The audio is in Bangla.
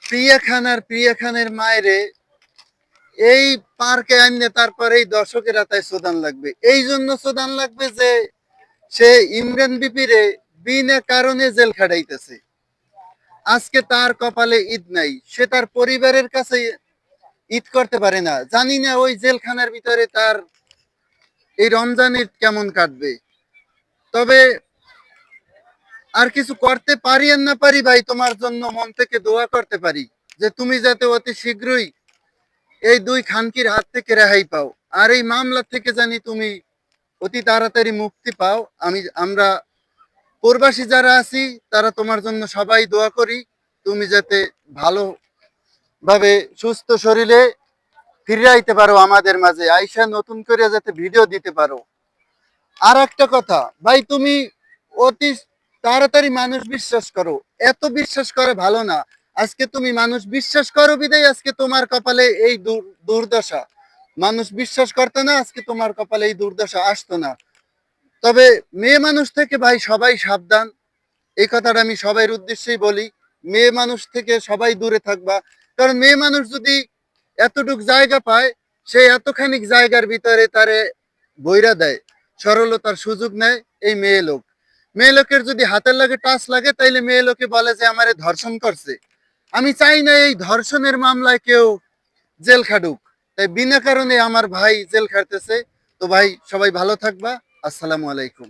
প্রিয়া খানের মায়েরে এই পার্কে আনলে তারপরে এই দর্শকেরা তাই সোদান লাগবে, এই জন্য সোদান লাগবে যে সে ইমরান বিপিরে বিনা কারণে জেল খাটাইতেছে। আজকে তার কপালে ঈদ নাই, সে তার পরিবারের কাছে ঈদ করতে পারে না। জানি না ওই জেলখানার ভিতরে তার এই রমজান ঈদ কেমন কাটবে। তবে আর কিছু করতে পারি আর না পারি ভাই, তোমার জন্য মন থেকে দোয়া করতে পারি যে তুমি যাতে অতি শীঘ্রই এই দুই খানকির হাত থেকে রেহাই পাও, আর এই মামলা থেকে জানি তুমি অতি তাড়াতাড়ি মুক্তি পাও। আমরা প্রবাসী যারা আছি তারা তোমার জন্য সবাই দোয়া করি, তুমি যাতে ভালোভাবে সুস্থ শরীরে ফিরে আইতে পারো আমাদের মাঝে, আইসা নতুন করে যাতে ভিডিও দিতে পারো। আর একটা কথা ভাই, তুমি অতি তাড়াতাড়ি মানুষ বিশ্বাস করো, এত বিশ্বাস করে ভালো না। আজকে তুমি মানুষ বিশ্বাস করো বিদায় আজকে তোমার কপালে এই দুর্দশা। মানুষ বিশ্বাস করতো না, আজকে তোমার কপালে এই দুর্দশা আসতো না। তবে মেয়ে মানুষ থেকে ভাই সবাই সাবধান, এই কথাটা আমি সবাই উদ্দেশ্যেই বলি। মেয়ে মানুষ থেকে সবাই দূরে থাকবা, কারণ মেয়ে মানুষ যদি এতটুক জায়গা পায়, সে এতখানি জায়গার ভিতরে তারে বইরা দেয়, সরলতার সুযোগ নেয়। এই মেয়ে লোকের যদি হাতের লাগে টাচ লাগে, তাইলে মেয়ে লোকে বলে যে আমারে ধর্ষণ করছে। আমি চাই না এই ধর্ষণের মামলায় কেউ জেল খাটুক, তাই বিনা কারণে আমার ভাই জেল খাটতেছে। তো ভাই সবাই ভালো থাকবা। আসসালামু আলাইকুম।